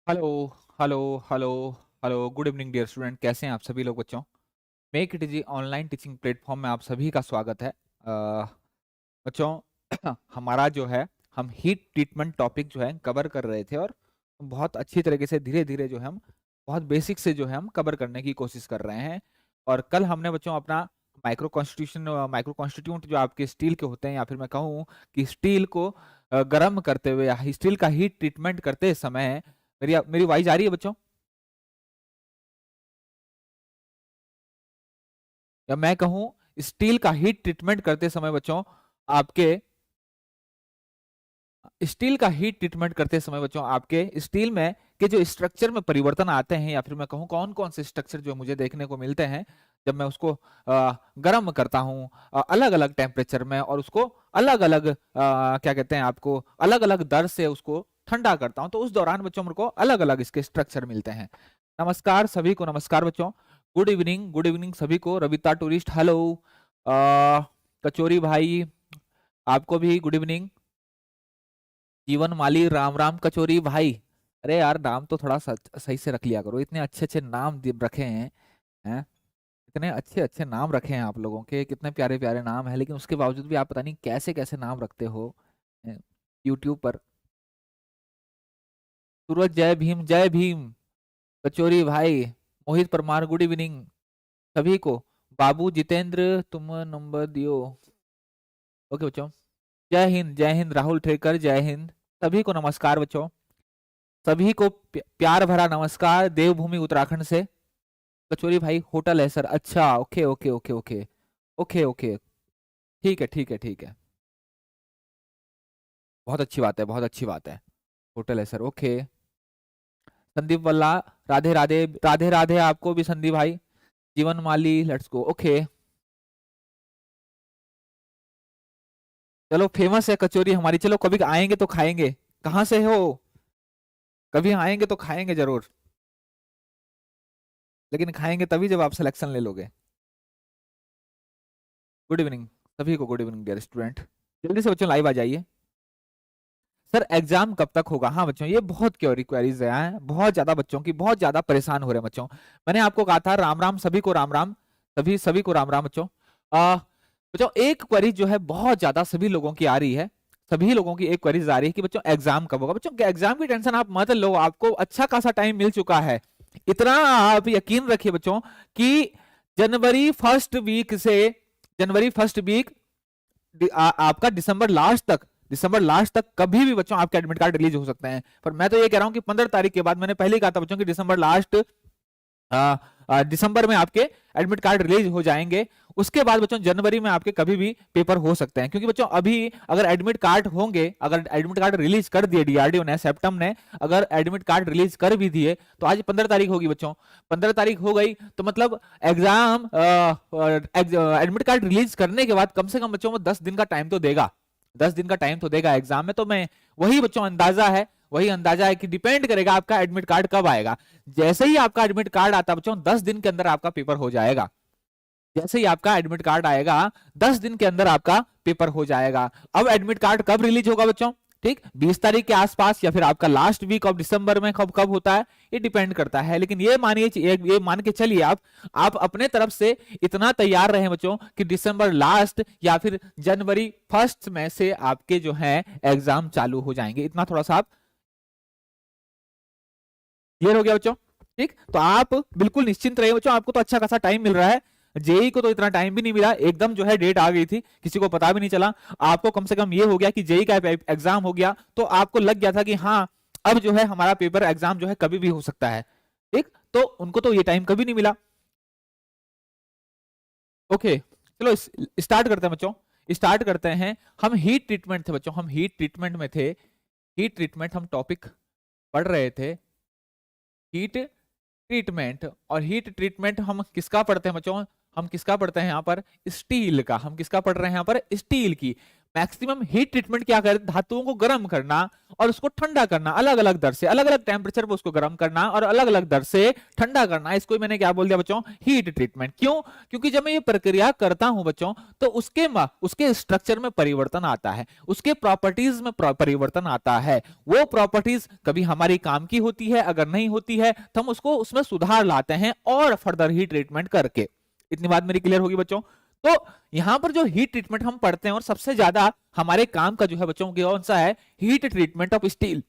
Hello hello hello hello good evening dear student. कैसे हैं आप सभी लोग बच्चों। Make it easy online teaching platform में आप सभी का स्वागत है। बच्चों हमारा जो है हम हीट ट्रीटमेंट टॉपिक जो है कवर कर रहे थे और बहुत अच्छी तरीके से धीरे धीरे जो है हम बहुत बेसिक से जो है हम कवर करने की कोशिश कर रहे हैं। और कल हमने बच्चों अपना माइक्रो कॉन्स्टिट्यूंट जो आपके स्टील के होते हैं या फिर मैं कहूँ कि स्टील को गर्म करते हुए या स्टील का हीट ट्रीटमेंट करते समय मेरी मेरी आवाज आ रही है बच्चों, या मैं कहूं स्टील का हीट ट्रीटमेंट करते समय बच्चों आपके आपके स्टील में के जो स्ट्रक्चर में परिवर्तन आते हैं या फिर मैं कहूं कौन कौन से स्ट्रक्चर जो मुझे देखने को मिलते हैं जब मैं उसको गर्म करता हूं अलग अलग टेम्परेचर में और उसको अलग अलग क्या कहते हैं आपको अलग अलग दर से उसको ठंडा करता हूं, तो उस दौरान बच्चों मेरे को अलग अलग इसके स्ट्रक्चर मिलते हैं। नमस्कार सभी को, नमस्कार बच्चों। गुड इवनिंग सभी को। Ravita tourist hello. कचोरी भाई आपको भी गुड इवनिंग। जीवन माली राम राम कचोरी भाई। अरे यार नाम तो थोड़ा सही से रख लिया करो, इतने अच्छे अच्छे नाम रखे हैं। इतने अच्छे अच्छे नाम रखे हैं आप लोगों के, कितने प्यारे प्यारे नाम है, लेकिन उसके बावजूद भी आप पता नहीं कैसे कैसे नाम रखते हो यूट्यूब पर। सूरज जय भीम जय भीम। कचोरी भाई, मोहित परमार गुड इवनिंग सभी को। बाबू जितेंद्र तुम नंबर दियो। ओके बच्चों, जय हिंद राहुल ठेकर जय हिंद। सभी को नमस्कार बच्चों, सभी को प्यार भरा नमस्कार देवभूमि उत्तराखंड से। कचोरी भाई होटल है सर, अच्छा okay okay okay okay okay okay. ठीक है ठीक है ठीक है, बहुत अच्छी बात है बहुत अच्छी बात है। होटल है सर, ओके। संदीप वल्ला राधे राधे राधे राधे आपको भी संदीप भाई। जीवन माली लेट्स गो ओके। चलो फेमस है कचौरी हमारी, चलो कभी आएंगे तो खाएंगे। कहाँ से हो? कभी आएंगे तो खाएंगे जरूर, लेकिन खाएंगे तभी जब आप सिलेक्शन ले लोगे। गुड इवनिंग सभी को, गुड इवनिंग डियर स्टूडेंट। जल्दी से बच्चों लाइव आ जाइए। सर एग्जाम कब तक होगा? हाँ बच्चों ये बहुत क्वेरीज हैं, बहुत ज्यादा बच्चों की बहुत ज्यादा परेशान हो रहे हैं बच्चों। मैंने आपको कहा था राम राम सभी को, राम राम सभी सभी को राम राम बच्चों। बच्चों एक क्वेरी जो है बहुत ज्यादा सभी लोगों की आ रही है, सभी लोगों की एक क्वेरीज आ रही है कि बच्चों एग्जाम कब होगा। बच्चों एग्जाम की टेंशन आप मत लो, आपको अच्छा खासा टाइम मिल चुका है। इतना आप यकीन रखिए बच्चों कि जनवरी फर्स्ट वीक से जनवरी फर्स्ट वीक आपका दिसंबर लास्ट तक कभी भी बच्चों आपके एडमिट कार्ड रिलीज हो सकते हैं। पर मैं तो ये कह रहा हूं कि 15 तारीख के बाद, मैंने पहले ही कहा था बच्चों कि दिसंबर में आपके एडमिट कार्ड रिलीज हो जाएंगे। उसके बाद बच्चों जनवरी में आपके कभी भी पेपर हो सकते हैं, क्योंकि बच्चों अभी अगर एडमिट कार्ड होंगे, अगर एडमिट कार्ड रिलीज कर दिए डीआरडीओ ने, सेप्टम ने अगर एडमिट कार्ड रिलीज कर भी दिए, तो आज 15 तारीख होगी बच्चों। 15 तारीख हो गई तो मतलब एग्जाम एडमिट कार्ड रिलीज करने के बाद कम से कम बच्चों को 10 दिन का टाइम तो देगा, 10 दिन का टाइम तो देगा एग्जाम में। तो मैं वही बच्चों अंदाजा है कि डिपेंड करेगा आपका एडमिट कार्ड कब आएगा। जैसे ही आपका एडमिट कार्ड आता है बच्चों 10 दिन के अंदर आपका पेपर हो जाएगा। जैसे ही आपका एडमिट कार्ड आएगा 10 दिन के अंदर आपका पेपर हो जाएगा। अब एडमिट कार्ड कब रिलीज होगा बच्चों? ठीक 20 तारीख के आसपास या फिर आपका लास्ट वीक ऑफ दिसंबर में कब कब होता है, ये डिपेंड करता है। लेकिन ये मान के चलिए आप अपने तरफ से इतना तैयार रहे बच्चों कि दिसंबर लास्ट या फिर जनवरी फर्स्ट में से आपके जो है एग्जाम चालू हो जाएंगे। इतना थोड़ा सा आप क्लियर हो गया बच्चों? ठीक, तो आप बिल्कुल निश्चिंत रहिए बच्चों, आपको तो अच्छा खासा टाइम मिल रहा है। जेई को तो इतना टाइम भी नहीं मिला, एकदम जो है डेट आ गई थी, किसी को पता भी नहीं चला। आपको कम से कम ये हो गया कि जेई का एग्जाम हो गया, तो आपको लग गया था कि हाँ अब जो है हमारा पेपर एग्जाम जो है कभी भी हो सकता है। ठीक, तो उनको तो ये टाइम कभी नहीं मिला। ओके चलो स्टार्ट करते हैं बच्चों, स्टार्ट करते हैं। हम हीट ट्रीटमेंट थे बच्चों, हम हीट ट्रीटमेंट में थे। हीट ट्रीटमेंट हम टॉपिक पढ़ रहे थे, हीट ट्रीटमेंट। और हीट ट्रीटमेंट हम किसका पढ़ते हैं बच्चों? हम किसका पढ़ते हैं यहाँ पर? स्टील का। हम किसका पढ़ रहे हैं यहाँ पर? स्टील की। मैक्सिमम हीट ट्रीटमेंट क्या करे, धातुओं को गर्म करना और उसको ठंडा करना, अलग अलग दर से, अलग अलग टेम्परेचर पर उसको गर्म करना और अलग अलग दर से ठंडा करना, इसको मैंने क्या बोल दिया बच्चों, हीट ट्रीटमेंट। क्यों? क्योंकि जब मैं ये प्रक्रिया करता हूं बच्चों तो उसके स्ट्रक्चर में परिवर्तन आता है, उसके प्रॉपर्टीज में परिवर्तन आता है। वो प्रॉपर्टीज कभी हमारी काम की होती है, अगर नहीं होती है तो हम उसको उसमें सुधार लाते हैं और फर्दर हीट ट्रीटमेंट करके। इतनी बात मेरी क्लियर होगी बच्चों? तो यहां पर जो हीट ट्रीटमेंट हम पढ़ते हैं और सबसे ज्यादा हमारे काम का जो है बच्चों कौन सा है, हीट ट्रीटमेंट ऑफ स्टील।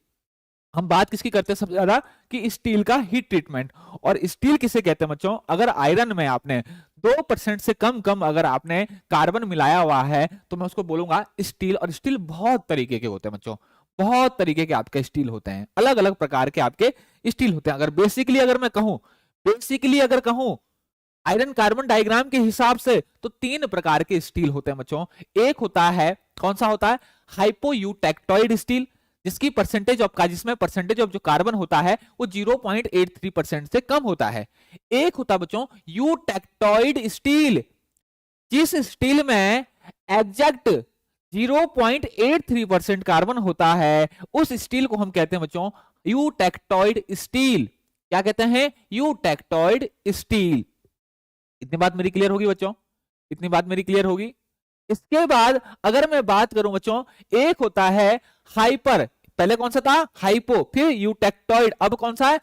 हम बात किसकी करते हैं सबसे ज्यादा, कि स्टील का हीट ट्रीटमेंट। और स्टील किसे कहते हैं बच्चों, अगर आयरन में आपने 2% से कम अगर आपने कार्बन मिलाया हुआ है तो मैं उसको बोलूंगा स्टील। और स्टील बहुत तरीके के होते हैं बच्चों, बहुत तरीके के आपके स्टील होते हैं, अलग अलग प्रकार के आपके स्टील होते हैं। अगर बेसिकली अगर कहूं आयरन कार्बन डायग्राम के हिसाब से तो 3 प्रकार के स्टील होते हैं बच्चों। एक होता है, कौन सा होता है, हाइपोयूटेक्टोइड स्टील, जिसमें परसेंटेज ऑफ जो कार्बन होता है वो 0.83% से कम होता है। एक होता है बच्चों यूटेक्टोइड स्टील, जिस स्टील में एग्जैक्ट 0.83% कार्बन होता है, उस स्टील को हम कहते हैं बच्चों यूटेक्टोइड स्टील। क्या कहते हैं, यूटेक्टोइड स्टील। इतनी बात मेरी क्लियर होगी बच्चों? इतनी बात मेरी क्लियर होगी? इसके बाद अगर मैं बात करूं बच्चों, एक होता है हाइपर, पहले कौन सा था, हाइपो, फिर यूटेक्टोइड, अब कौन सा है,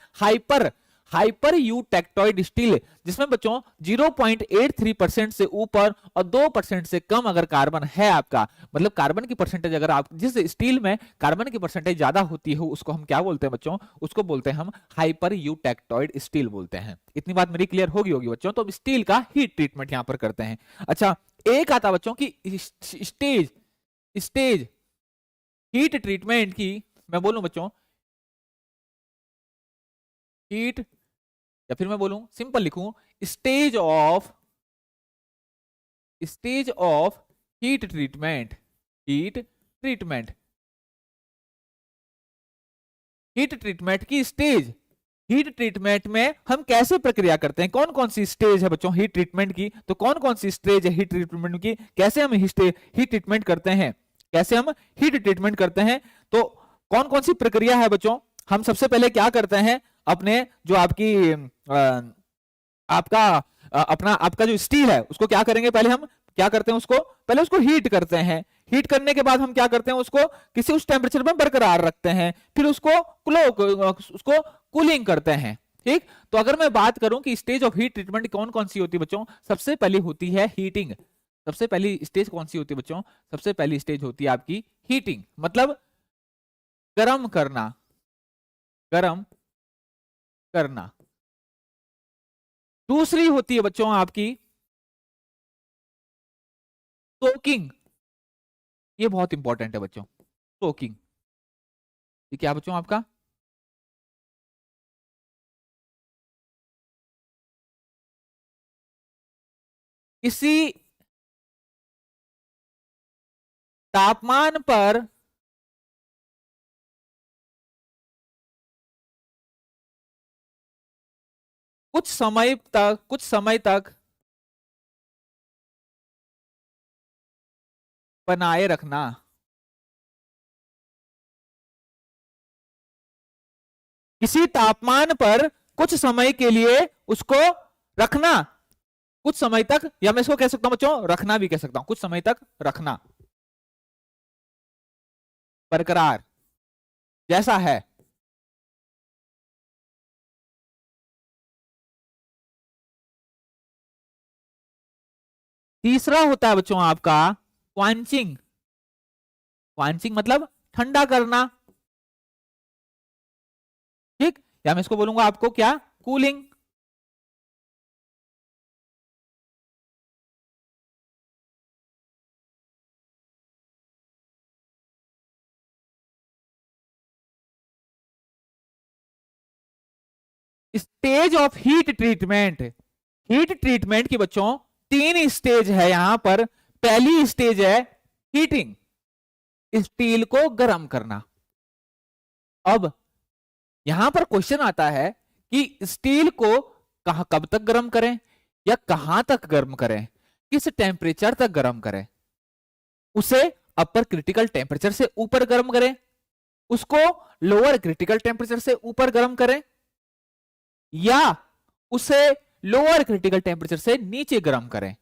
हाइपर यूटेक्टोइड स्टील, जिसमें बच्चों 0.83% से ऊपर और 2% से कम अगर कार्बन है आपका, मतलब कार्बन की परसेंटेज, अगर आप जिस स्टील में कार्बन की परसेंटेज ज्यादा होती है उसको हम क्या बोलते हैं बच्चों, उसको बोलते हैं हम हाइपर यूटेक्टोइड स्टील बोलते हैं। इतनी बात मेरी क्लियर होगी बच्चों? तो स्टील का हीट ट्रीटमेंट यहां पर करते हैं। अच्छा, एक आता बच्चों की स्टेज हीट ट्रीटमेंट की, मैं बोलूं बच्चों हीट, या फिर मैं बोलूं सिंपल लिखूं स्टेज ऑफ हीट ट्रीटमेंट। की स्टेज, हीट ट्रीटमेंट में हम कैसे प्रक्रिया करते हैं, कौन कौन सी स्टेज है बच्चों हीट ट्रीटमेंट की, तो कौन कौन सी स्टेज है हीट ट्रीटमेंट की, कैसे हम हीट ट्रीटमेंट करते हैं, तो कौन कौन सी प्रक्रिया है बच्चों। हम सबसे पहले क्या करते हैं, अपने जो आपकी आपका जो स्टील है उसको क्या करेंगे, पहले हम क्या करते हैं, उसको हीट करते हैं। हीट करने के बाद हम क्या करते हैं, उसको किसी उस टेम्परेचर में बरकरार रखते हैं, फिर उसको कूलिंग करते हैं। ठीक, तो अगर मैं बात करूं कि स्टेज ऑफ हीट ट्रीटमेंट कौन कौन सी होती है बच्चों, सबसे पहली होती है हीटिंग। सबसे पहली स्टेज कौन सी होती है बच्चों, सबसे पहली स्टेज होती है आपकी हीटिंग, मतलब गर्म करना। दूसरी होती है बच्चों आपकी सोकिंग। ये बहुत इंपॉर्टेंट है बच्चों, सोकिंग। ये क्या बच्चों आपका, किसी तापमान पर कुछ समय तक बनाए रखना। किसी तापमान पर कुछ समय के लिए उसको रखना, कुछ समय तक, या मैं इसको कह सकता हूं बच्चों रखना भी कह सकता हूं, कुछ समय तक रखना बरकरार जैसा है। तीसरा होता है बच्चों आपका क्वांचिंग। मतलब ठंडा करना। ठीक, या मैं इसको बोलूंगा आपको क्या, cooling. Stage of heat treatment की बच्चों 3 स्टेज है यहां पर। पहली स्टेज है हीटिंग, स्टील को गर्म करना। अब यहां पर क्वेश्चन आता है कि स्टील को कब तक गर्म करें, या कहां तक गर्म करें, किस टेम्परेचर तक गर्म करें, उसे अपर क्रिटिकल टेम्परेचर से ऊपर गर्म करें, उसको लोअर क्रिटिकल टेम्परेचर से ऊपर गर्म करें, या उसे लोअर क्रिटिकल टेम्परेचर से नीचे गर्म करें।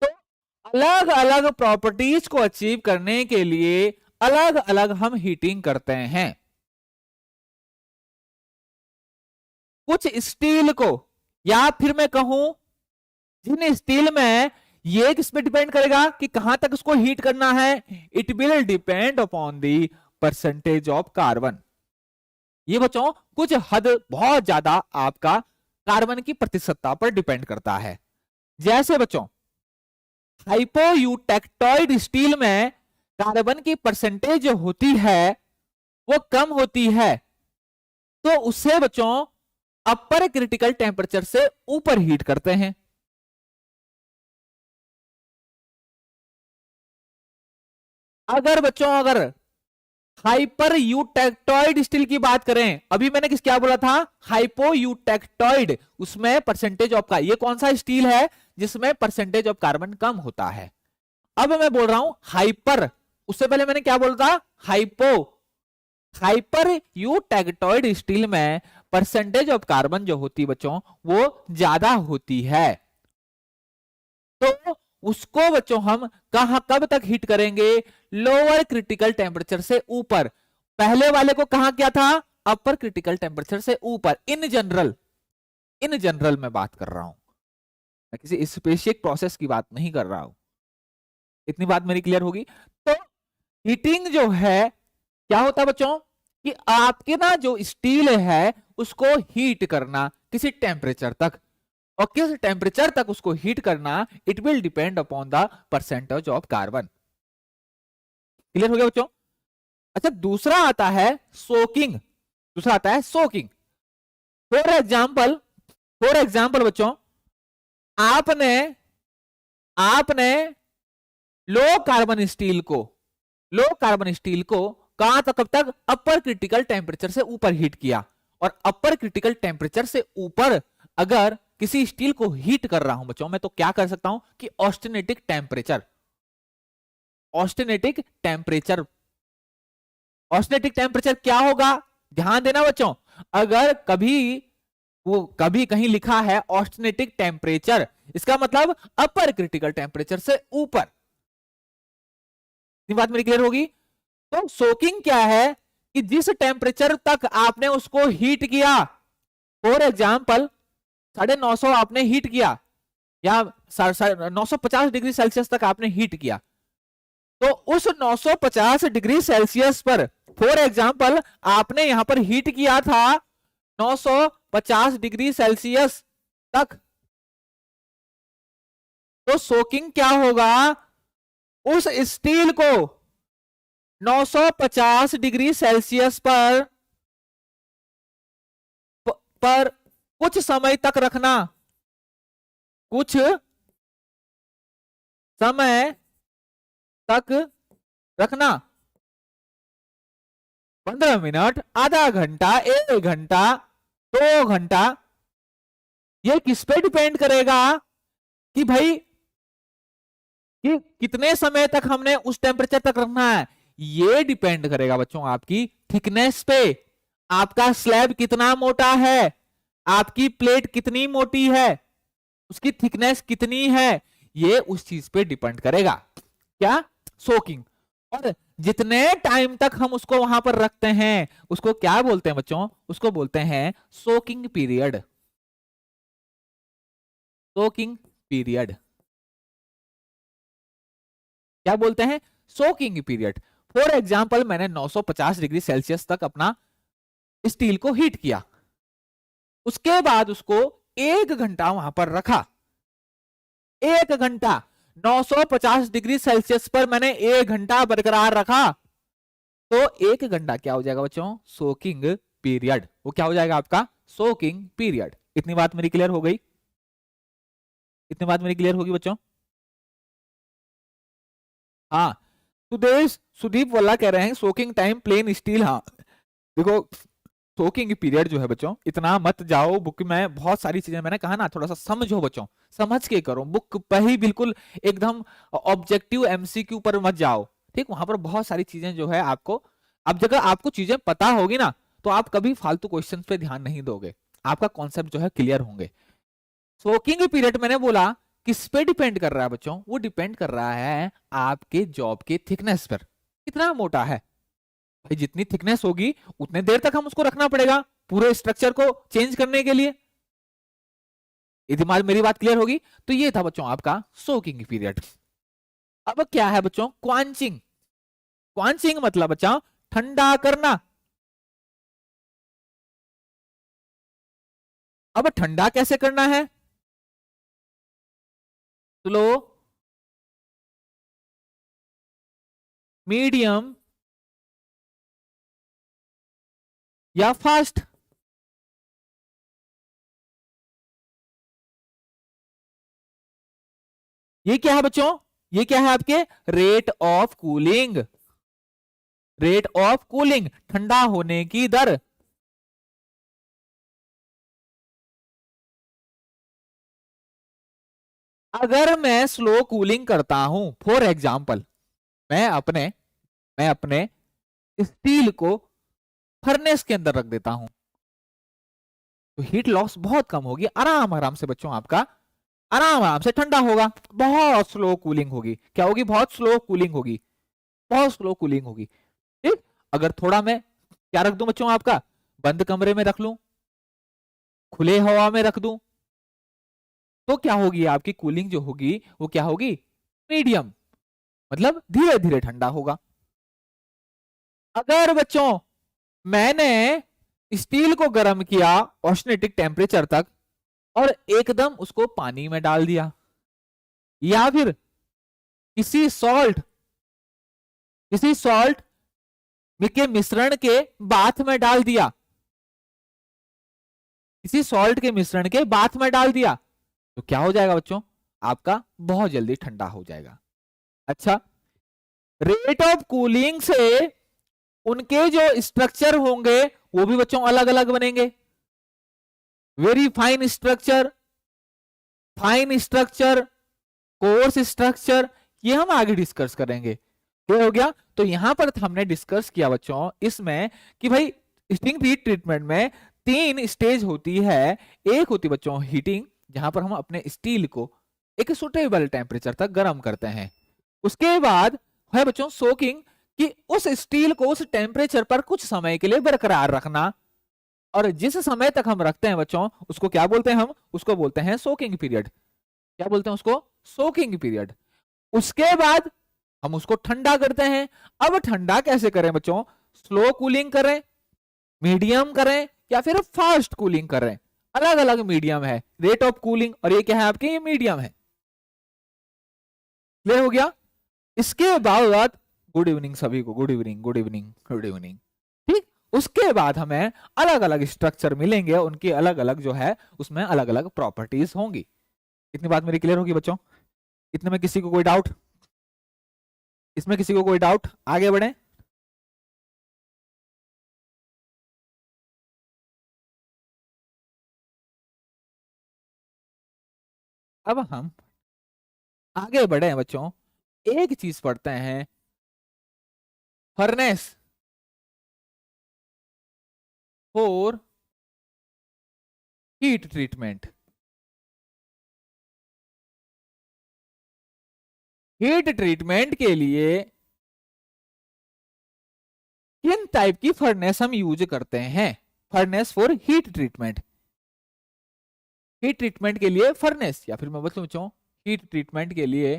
तो अलग अलग प्रॉपर्टीज को अचीव करने के लिए अलग अलग हम हीटिंग करते हैं। कुछ स्टील को, या फिर मैं कहूं जिन स्टील में, ये किस पे डिपेंड करेगा कि कहां तक उसको हीट करना है, it will depend upon the percentage of carbon. ये बच्चों कुछ हद बहुत ज्यादा आपका कार्बन की प्रतिशतता पर डिपेंड करता है। जैसे बच्चों हाइपोयूटेक्टोइड स्टील में कार्बन की परसेंटेज जो होती है वो कम होती है, तो उससे बच्चों अपर क्रिटिकल टेम्परेचर से ऊपर हीट करते हैं। अगर हाइपर यूटेक्टोइड स्टील की बात करें, अभी मैंने क्या बोला था, हाइपो यूटेक्टोइड, उसमें परसेंटेज ऑफ का, ये कौन सा स्टील है जिसमें परसेंटेज ऑफ कार्बन कम होता है। अब मैं बोल रहा हूं हाइपर, उससे पहले मैंने क्या बोला था, हाइपो। हाइपर यूटेक्टोइड स्टील में परसेंटेज ऑफ कार्बन जो होती है बच्चों वो ज्यादा होती है, तो उसको बच्चों हम कब तक हीट करेंगे, लोअर क्रिटिकल टेम्परेचर से ऊपर। पहले वाले को कहा क्या था, अपर क्रिटिकल टेम्परेचर से ऊपर। इन जनरल मैं बात कर रहा हूं, मैं किसी स्पेसिफिक प्रोसेस की बात नहीं कर रहा हूं। इतनी बात मेरी क्लियर होगी। तो हीटिंग जो है क्या होता है बच्चों कि आपके ना जो स्टील है उसको हीट करना किसी टेम्परेचर तक, और किस टेम्परेचर तक उसको हीट करना, it will depend upon the percentage of carbon. Clear हो गया बच्चों। अच्छा, दूसरा आता है सोकिंग। फॉर एग्जाम्पल बच्चों, आपने लो कार्बन स्टील को कहां तक, कब तक, अपर क्रिटिकल टेम्परेचर से ऊपर हीट किया। और अपर क्रिटिकल टेम्परेचर से ऊपर अगर किसी स्टील को हीट कर रहा हूं बच्चों मैं, तो क्या कर सकता हूं कि ऑस्टेनेटिक टेम्परेचर क्या होगा, ध्यान देना बच्चों। अगर कभी कहीं लिखा है ऑस्टेनेटिक टेम्परेचर, इसका मतलब अपर क्रिटिकल टेम्परेचर से ऊपर। बात मेरी क्लियर होगी। तो सोकिंग क्या है कि जिस टेम्परेचर तक आपने उसको हीट किया, फॉर एग्जाम्पल 950 आपने हीट किया, या 950 डिग्री सेल्सियस तक आपने हीट किया, तो उस 950 डिग्री सेल्सियस पर, फॉर एग्जाम्पल आपने यहां पर हीट किया था 950 डिग्री सेल्सियस तक, तो सोकिंग क्या होगा, उस स्टील को 950 डिग्री सेल्सियस पर कुछ समय तक रखना, कुछ समय तक रखना, 15 मिनट, आधा घंटा, 1 घंटा, 2 घंटा। ये किस पे डिपेंड करेगा कि भाई कि कितने समय तक हमने उस टेम्परेचर तक रखना है। ये डिपेंड करेगा बच्चों आपकी थिकनेस पे, आपका स्लैब कितना मोटा है, आपकी प्लेट कितनी मोटी है, उसकी थिकनेस कितनी है, ये उस चीज पे डिपेंड करेगा। क्या, सोकिंग। और जितने टाइम तक हम उसको वहां पर रखते हैं उसको क्या बोलते हैं बच्चों, उसको बोलते हैं सोकिंग पीरियड। सोकिंग पीरियड क्या बोलते हैं, सोकिंग पीरियड। फॉर एग्जाम्पल मैंने 950 डिग्री सेल्सियस तक अपना स्टील को हीट किया, उसके बाद उसको 1 घंटा वहां पर रखा। 1 घंटा 950 डिग्री सेल्सियस पर मैंने 1 घंटा बरकरार रखा, तो 1 घंटा क्या हो जाएगा बच्चों, सोकिंग पीरियड। वो क्या हो जाएगा आपका, सोकिंग पीरियड। इतनी बात मेरी क्लियर हो गई, इतनी बात मेरी क्लियर होगी बच्चों। हाँ, सुदीप वल्ला कह रहे हैं सोकिंग टाइम प्लेन स्टील। हाँ देखो, सोकिंग पीरियड जो है बच्चों, इतना मत जाओ बुक में, बहुत सारी चीजें मैंने कहा ना, थोड़ा सा समझो बच्चों, समझ के करो, बुक पे ही बिल्कुल एकदम ऑब्जेक्टिव एमसीक्यू पर मत जाओ, ठीक। वहां पर बहुत सारी चीजें जो है आपको, अब जगह आपको चीजें पता होगी ना, तो आप कभी फालतू क्वेश्चंस पे ध्यान नहीं दोगे, आपका कॉन्सेप्ट जो है क्लियर होंगे। सोकिंग पीरियड मैंने बोला किस पे डिपेंड कर रहा है बच्चों, वो डिपेंड कर रहा है आपके जॉब के थिकनेस पर, कितना मोटा है भाई, जितनी थिकनेस होगी उतने देर तक हम उसको रखना पड़ेगा पूरे स्ट्रक्चर को चेंज करने के लिए। यदि मेरी बात क्लियर होगी, तो ये था बच्चों आपका सोकिंग पीरियड। अब क्या है बच्चों, क्वांचिंग। क्वांचिंग मतलब बच्चा ठंडा करना। अब ठंडा कैसे करना है, स्लो, मीडियम या फास्ट। ये क्या है बच्चों, ये क्या है आपके rate of cooling, rate of cooling, ठंडा होने की दर। अगर मैं स्लो कूलिंग करता हूं, फॉर एग्जाम्पल मैं अपने स्टील को फर्नेस के अंदर रख देता हूं, तो हीट लॉस बहुत कम होगी, आराम आराम से बच्चों आपका आराम आराम से ठंडा होगा, बहुत स्लो कूलिंग होगी, क्या होगी, बहुत स्लो कूलिंग होगी, बहुत स्लो कूलिंग होगी, ठीक। अगर थोड़ा मैं क्या रख दूं बच्चों आपका, बंद कमरे में रख लूं, खुले हवा में रख दूं, तो क्या होगी आपकी कूलिंग जो होगी वो क्या होगी, मीडियम, मतलब धीरे धीरे ठंडा होगा। अगर बच्चों मैंने स्टील को गर्म किया ऑस्टेनेटिक टेम्परेचर तक और एकदम उसको पानी में डाल दिया, या फिर किसी सॉल्ट के मिश्रण के बाथ में डाल दिया, किसी सॉल्ट के मिश्रण के बाथ में डाल दिया, तो क्या हो जाएगा बच्चों, आपका बहुत जल्दी ठंडा हो जाएगा। अच्छा, रेट ऑफ कूलिंग से उनके जो स्ट्रक्चर होंगे वो भी बच्चों अलग अलग बनेंगे, very fine structure, fine structure, course structure, ये हम आगे डिस्कस करेंगे। क्या हो गया, तो यहां पर हमने डिस्कस किया बच्चों इसमें कि भाई स्टिंग हीट ट्रीटमेंट में 3 स्टेज होती है। एक होती बच्चों हीटिंग, जहां पर हम अपने स्टील को एक सुटेबल टेम्परेचर तक गर्म करते हैं। उसके बाद है बच्चों सोकिंग, कि उस स्टील को उस टेम्परेचर पर कुछ समय के लिए बरकरार रखना, और जिस समय तक हम रखते हैं बच्चों उसको क्या बोलते हैं, हम उसको बोलते हैं सोकिंग पीरियड। क्या बोलते हैं उसको, सोकिंग पीरियड। उसके बाद हम उसको ठंडा करते हैं। अब ठंडा कैसे करें बच्चों, स्लो कूलिंग करें, मीडियम करें, या फिर फास्ट कूलिंग करें, अलग अलग मीडियम है रेट ऑफ कूलिंग, और ये क्या है आपके, ये मीडियम है। क्लियर हो गया। इसके बाद गुड इवनिंग सभी को, good evening good evening good evening, ठीक। उसके बाद हमें अलग अलग स्ट्रक्चर मिलेंगे, उनकी अलग अलग जो है उसमें अलग अलग प्रॉपर्टीज होंगी। इतनी बात मेरी क्लियर होगी बच्चों, इतने में किसी को कोई डाउट, इसमें किसी को कोई डाउट, आगे बढ़े। अब हम आगे बढ़े हैं बच्चों, एक चीज पढ़ते हैं, furnace for heat treatment. Heat treatment के लिए किन टाइप की फर्नेस हम यूज करते हैं, furnace for heat treatment. Heat treatment के लिए फर्नेस, या फिर मैं बता बच्चों हीट ट्रीटमेंट के लिए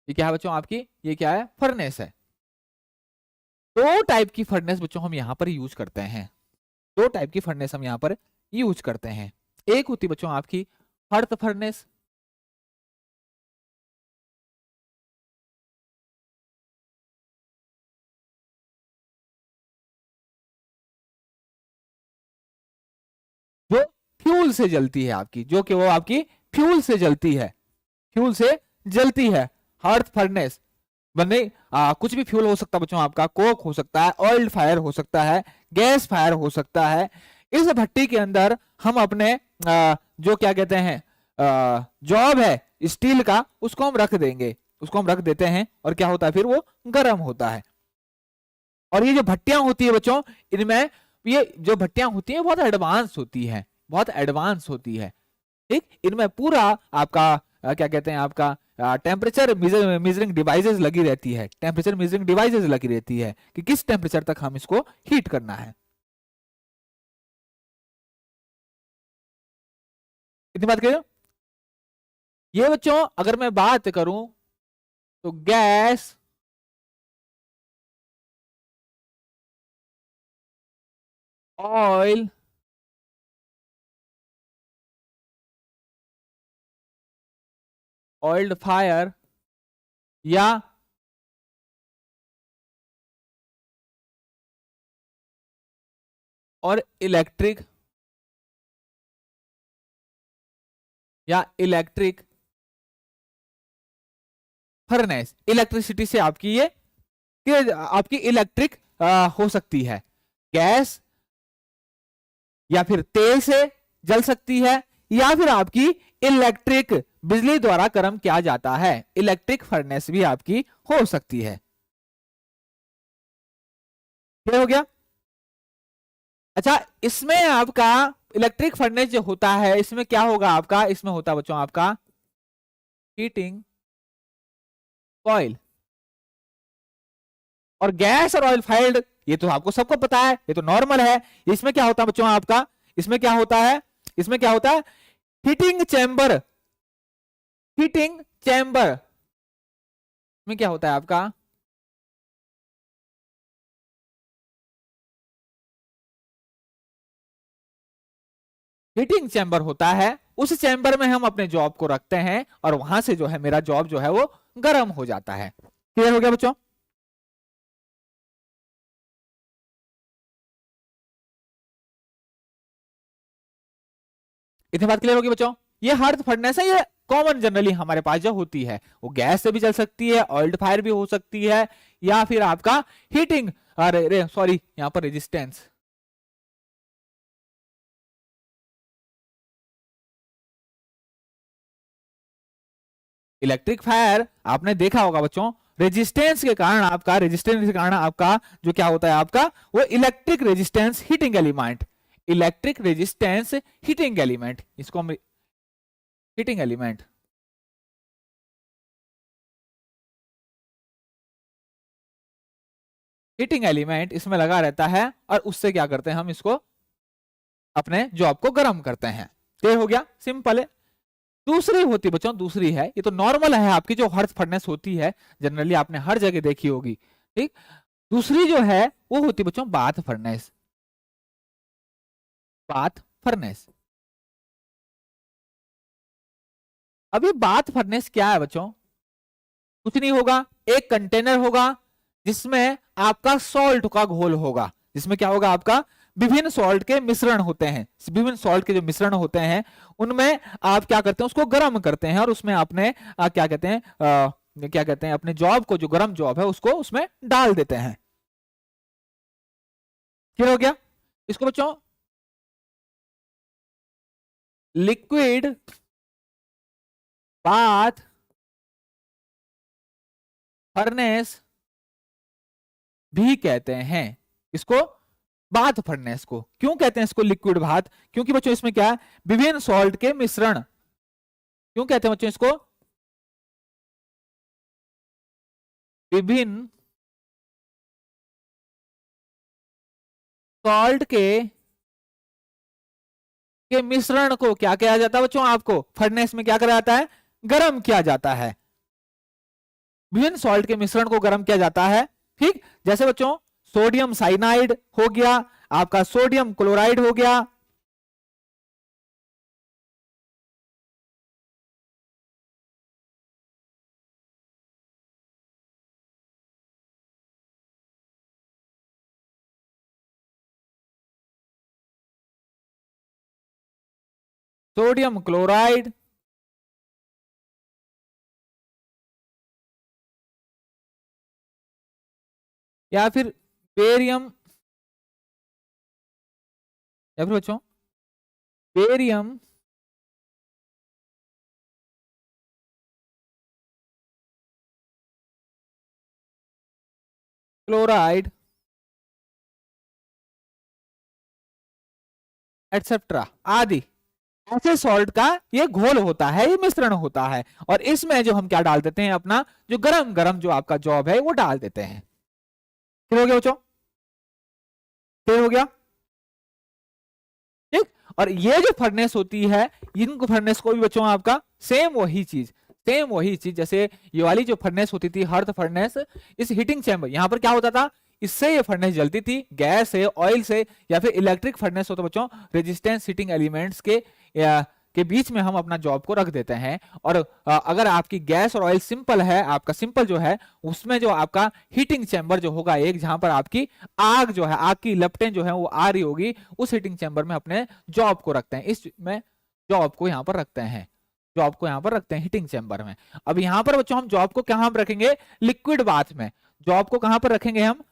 ये क्या है बच्चों आपकी, ये क्या है, फर्नेस है। दो टाइप की फर्नेस बच्चों हम यहां पर यूज करते हैं, दो टाइप की फर्नेस हम यहां पर यूज करते हैं। एक होती बच्चों आपकी हर्थ फर्नेस, जो फ्यूल से जलती है आपकी, जो कि वो आपकी फ्यूल से जलती है, फ्यूल से जलती है, हर्थ फर्नेस। बने कुछ भी फ्यूल हो सकता है बच्चों आपका, कोक हो सकता है, ऑयल फायर हो सकता है, गैस फायर हो सकता है। इस भट्टी के अंदर हम अपने जो क्या कहते हैं जॉब है स्टील का, उसको हम रख देंगे, उसको हम रख देते हैं, और क्या होता है फिर वो गर्म होता है। और ये जो भट्टियां होती है बच्चों, इनमें ये जो भट्टियां होती है बहुत एडवांस होती है, बहुत एडवांस होती है। ठीक, इनमें पूरा आपका क्या कहते हैं आपका टेम्परेचर मेजरिंग डिवाइसेस लगी रहती है, टेम्परेचर मेजरिंग डिवाइसेस लगी रहती है कि किस टेम्परेचर तक हम इसको हीट करना है। इतनी बात करिए। ये बच्चों अगर मैं बात करूं तो गैस, ऑयल, ऑयल्ड फायर या और इलेक्ट्रिक या इलेक्ट्रिक फर्नेस, इलेक्ट्रिसिटी से आपकी ये कि आपकी इलेक्ट्रिक हो सकती है। गैस या फिर तेल से जल सकती है, या फिर आपकी इलेक्ट्रिक बिजली द्वारा गर्म किया जाता है, इलेक्ट्रिक फर्नेस भी आपकी हो सकती है। क्या हो गया? अच्छा, इसमें आपका इलेक्ट्रिक फर्नेस जो होता है, इसमें क्या होगा आपका, इसमें होता है बच्चों आपका हीटिंग कॉइल। और गैस और ऑयल फाइल्ड ये तो आपको सबको पता है, ये तो नॉर्मल है। इसमें क्या होता है बच्चों आपका, इसमें क्या होता है, इसमें क्या होता है हीटिंग चैम्बर, हीटिंग चैम्बर में क्या होता है आपका हीटिंग चैम्बर होता है। उस चैम्बर में हम अपने जॉब को रखते हैं और वहां से जो है मेरा जॉब जो है वो गर्म हो जाता है। क्लियर हो गया बच्चों? इतनी बात क्लियर होगी बच्चों? ये हर्थ फर्नेस है, ये कॉमन जनरली हमारे पास जो होती है वो गैस से भी चल सकती है, ऑयल्ड फायर भी हो सकती है, या फिर आपका हीटिंग, अरे सॉरी यहां पर रेजिस्टेंस, इलेक्ट्रिक फायर आपने देखा होगा बच्चों, रेजिस्टेंस के कारण आपका, रेजिस्टेंस के कारण आपका जो क्या होता है आपका वो electric resistance heating element, electric resistance heating element, इसको हम हीटिंग एलिमेंट, हीटिंग एलिमेंट इसमें लगा रहता है, और उससे क्या करते हैं हम इसको अपने जॉब को गर्म करते हैं। क्लियर हो गया? सिंपल है। दूसरी होती बच्चों, दूसरी है, ये तो नॉर्मल है आपकी जो हर्थ फर्नेस होती है, जनरली आपने हर जगह देखी होगी। ठीक, दूसरी जो है वो होती बच्चों बाथ फर्नेस, बाथ फर्नेस। अब ये बाथ फर्नेस क्या है बच्चों? कुछ नहीं होगा, एक कंटेनर होगा जिसमें आपका सॉल्ट का घोल होगा, जिसमें क्या होगा आपका विभिन्न सॉल्ट के मिश्रण होते हैं, विभिन्न सॉल्ट के जो मिश्रण होते हैं उनमें आप क्या करते हैं उसको गर्म करते हैं, और उसमें आपने क्या कहते हैं क्या कहते हैं अपने जॉब को, जो गर्म जॉब है उसको उसमें डाल देते हैं। क्लियर हो गया? इसको बच्चों लिक्विड बाथ फर्नेस भी कहते हैं। इसको बाथ फर्नेस को क्यों कहते हैं इसको लिक्विड बाथ? क्योंकि बच्चों इसमें क्या है विभिन्न सॉल्ट के मिश्रण, क्यों कहते हैं बच्चों इसको विभिन्न सॉल्ट के मिश्रण को क्या किया जाता है बच्चों, आपको फर्नेस में क्या करा जाता है, गर्म किया जाता है, विभिन्न सॉल्ट के मिश्रण को गर्म किया जाता है। ठीक, जैसे बच्चों सोडियम साइनाइड हो गया, आपका सोडियम क्लोराइड हो गया, सोडियम क्लोराइड, या फिर बेरियम या फिर बच्चों बेरियम क्लोराइड एटसेट्रा आदि, ऐसे सॉल्ट का ये घोल होता है, ये मिश्रण होता है। और इसमें जो हम क्या डाल देते हैं, अपना जो गरम गरम जो आपका जॉब है वो डाल देते हैं। क्लियर हो गया बच्चों? क्लियर हो गया? ठीक। और ये जो फर्नेस होती है, इन फर्नेस को भी बच्चों आपका सेम वही चीज जैसे ये वाली जो फर्नेस होती थी हर्थ फर्नेस, इस हीटिंग चैम्बर, यहां पर क्या होता था, इससे ये फर्नेस जलती थी, गैस से, ऑयल से, या फिर इलेक्ट्रिक फर्नेस होता बच्चों रेजिस्टेंस हीटिंग एलिमेंट्स के बीच में हम अपना जॉब को रख देते हैं। और अगर आपकी गैस और ऑयल सिंपल है, आपका सिंपल जो है, उसमें जो आपका हीटिंग चैम्बर जो होगा एक, जहां पर आपकी आग जो है, आग की लपटें जो है वो आ रही होगी, उस हीटिंग चैम्बर में अपने जॉब को रखते हैं, इसमें जॉब को यहाँ पर रखते हैं, जॉब को यहाँ पर रखते हैं हीटिंग चैम्बर में। अब यहाँ पर बच्चों हम जॉब को कहाँ पर रखेंगे, लिक्विड बाथ में। जॉब को कहाँ पर रखेंगे हम,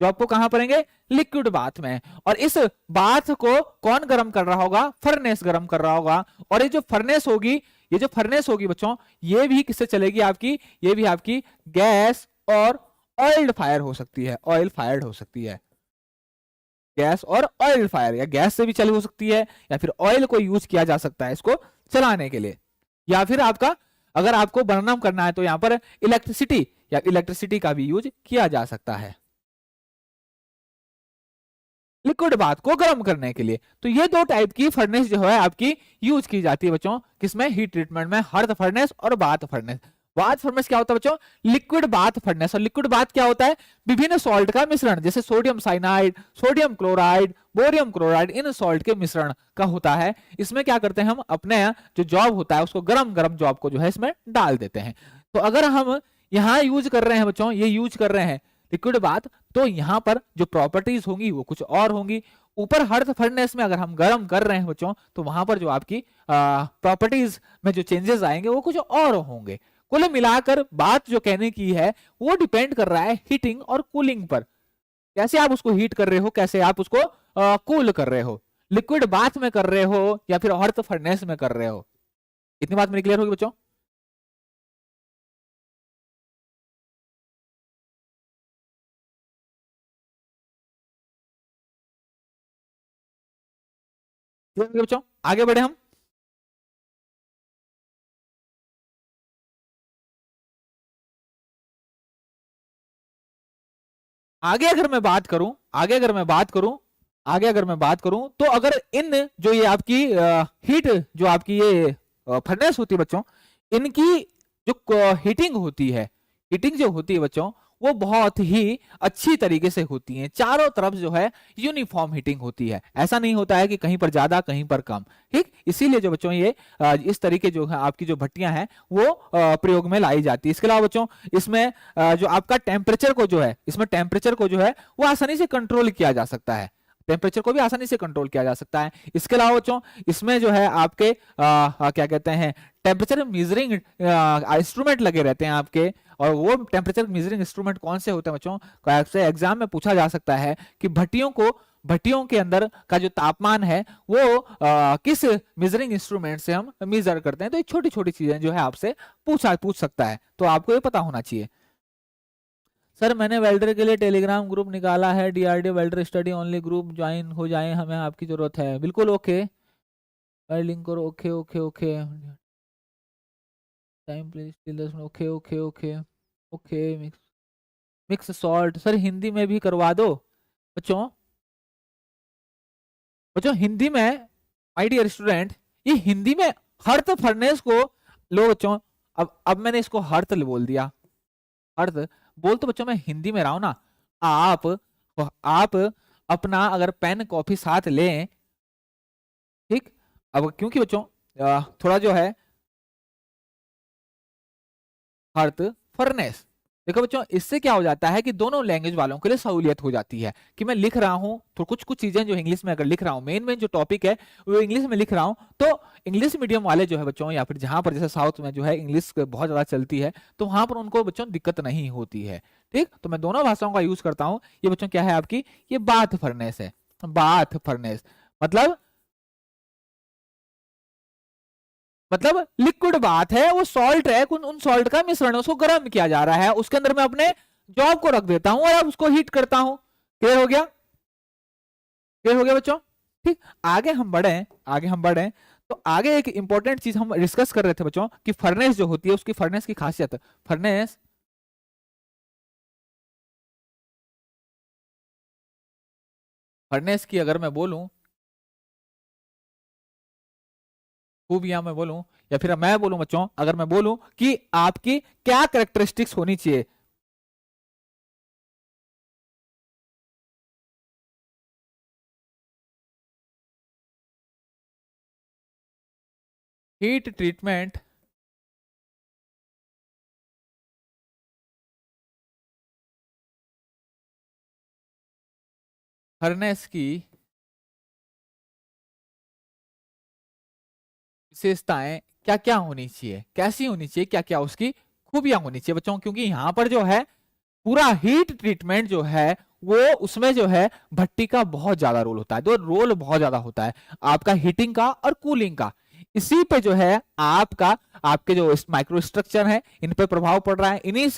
जॉब को कहां पड़ेंगे, लिक्विड बाथ में। और इस बाथ को कौन गर्म कर रहा होगा, फर्नेस गर्म कर रहा होगा। और ये जो फर्नेस होगी, ये जो फर्नेस होगी बच्चों, ये भी किससे चलेगी आपकी, ये भी आपकी गैस और ऑयल फायर हो सकती है, ऑयल फायर्ड हो सकती है, गैस और ऑयल फायर, या गैस से भी चली हो सकती है, या फिर ऑयल को यूज किया जा सकता है इसको चलाने के लिए। या फिर आपका अगर आपको बर्नअप करना है तो यहां पर इलेक्ट्रिसिटी का भी यूज किया जा सकता है लिक्विड बाथ को गर्म करने के लिए। तो ये दो टाइप की फर्नेस जो है आपकी यूज की जाती है बच्चों, किसमें, हीट ट्रीटमेंट में, हर्थ फर्नेस और बाथ फर्नेस। बाथ फर्नेस क्या होता है बच्चों, लिक्विड बाथ फर्नेस। और लिक्विड बाथ क्या होता है, विभिन्न सॉल्ट का मिश्रण, जैसे sodium cyanide, sodium chloride, bohrium chloride, इन सॉल्ट के मिश्रण का होता है। इसमें क्या करते हैं हम, अपने जो जॉब होता है उसको गरम गरम जॉब को जो है इसमें डाल देते हैं। तो अगर हम यहाँ यूज कर रहे हैं बच्चों, ये यूज कर रहे हैं लिक्विड बाथ, तो यहां पर जो प्रॉपर्टीज होंगी वो कुछ और होंगी। ऊपर हर्थ फर्नेस में अगर हम गर्म कर रहे हैं बच्चों, तो वहां पर जो आपकी प्रॉपर्टीज में जो चेंजेस आएंगे वो कुछ और होंगे। कुल मिलाकर बात जो कहने की है वो डिपेंड कर रहा है हीटिंग और कूलिंग पर, कैसे आप उसको हीट कर रहे हो, कैसे आप उसको कूल कर रहे हो, लिक्विड बाथ में कर रहे हो या फिर हर्थ फर्नेस में कर रहे हो। इतनी बात मेरी क्लियर होगी बच्चों? क्लियर होगी बच्चों? आगे बढ़े हम। आगे अगर मैं बात करूं, आगे अगर मैं बात करूं तो अगर इन जो ये आपकी हीट जो आपकी ये फर्नेस होती है बच्चों, इनकी जो हीटिंग होती है, हीटिंग जो होती है बच्चों, वो बहुत ही अच्छी तरीके से होती है, चारों तरफ जो है यूनिफॉर्म हीटिंग होती है, ऐसा नहीं होता है कि कहीं पर ज्यादा कहीं पर कम। ठीक, इसीलिए जो बच्चों ये इस तरीके जो है आपकी जो भट्टियां हैं वो प्रयोग में लाई जाती है। इसके अलावा बच्चों इसमें जो आपका टेम्परेचर को जो है, इसमें टेम्परेचर को जो है वो आसानी से कंट्रोल किया जा सकता है, टेम्परेचर को भी आसानी से कंट्रोल किया जा सकता है। इसके अलावा बच्चों इसमें जो है आपके क्या कहते हैं, टेम्परेचर मेजरिंग इंस्ट्रूमेंट लगे रहते हैं आपके। और वो टेम्परेचर मेजरिंग इंस्ट्रूमेंट कौन से होते हैं बच्चों, आपसे एग्जाम में पूछा जा सकता है कि भट्टियों के अंदर का जो तापमान है वो किस मेजरिंग इंस्ट्रूमेंट से हम मेजर करते हैं। तो ये छोटी छोटी चीजें जो है आपसे पूछ सकता है, तो आपको ये पता होना चाहिए। सर मैंने वेल्डर के लिए टेलीग्राम ग्रुप निकाला है, DRD welder study only group, join हो जाएं, हमें आपकी जरूरत है। बिल्कुल ओके, लिंक करो, okay okay okay, time please till 10 minute, okay okay okay okay. Mix mix salt sir Hindi में भी करवा दो बच्चों, बच्चों हिंदी में, माय डियर स्टूडेंट, ये हिंदी में हर्थ फर्नेस को लो बच्चों। अब मैंने इसको हर्थ बोल दिया, अर्थ बोल, तो बच्चों मैं हिंदी में रहा हूं ना। आप अपना अगर पेन कॉपी साथ लें, ठीक। अब क्योंकि बच्चों थोड़ा जो है अर्थ फर्नेस, देखो बच्चों इससे क्या हो जाता है कि दोनों लैंग्वेज वालों के लिए सहूलियत हो जाती है कि मैं लिख रहा हूं तो कुछ कुछ चीजें जो इंग्लिश में अगर लिख रहा हूं, मेन जो टॉपिक है वो इंग्लिश में लिख रहा हूं, तो इंग्लिश मीडियम वाले जो है बच्चों, या फिर जहां पर जैसे साउथ में जो है इंग्लिश बहुत ज्यादा चलती है, तो वहां पर उनको बच्चों दिक्कत नहीं होती है। ठीक, तो मैं दोनों भाषाओं का यूज करता हूं। ये बच्चों क्या है आपकी, ये बाथ फर्नेस है, बाथ फर्नेस मतलब लिक्विड बाथ है, वो सॉल्ट है, उन सॉल्ट का मिश्रण है, उसको गर्म किया जा रहा है, उसके अंदर मैं अपने जॉब को रख देता हूं और अब उसको हीट करता हूं। क्लियर हो गया? क्लियर हो गया बच्चों? ठीक, आगे हम बढ़े तो आगे एक इंपॉर्टेंट चीज हम डिस्कस कर रहे थे बच्चों कि फर्नेस जो होती है उसकी फर्नेस की खासियत। फर्नेस फर्नेस की अगर मैं बोलूं खूबियां मैं बोलूं, या फिर मैं बोलूं बच्चों, अगर मैं बोलूं कि आपकी क्या कैरेक्टरिस्टिक्स होनी चाहिए, हीट ट्रीटमेंट फर्नेस की विशेषताएं क्या क्या होनी चाहिए, कैसी होनी चाहिए, क्या क्या उसकी खूबियां होनी चाहिए बच्चों, क्योंकि यहां पर जो है पूरा हीट ट्रीटमेंट जो है वो उसमें जो है भट्टी का बहुत ज्यादा रोल होता है, तो रोल बहुत ज्यादा होता है आपका हीटिंग का और कूलिंग का। इसी पे जो है आपका आपके जो माइक्रो स्ट्रक्चर है इन पे प्रभाव पड़ रहा है, इन्हीं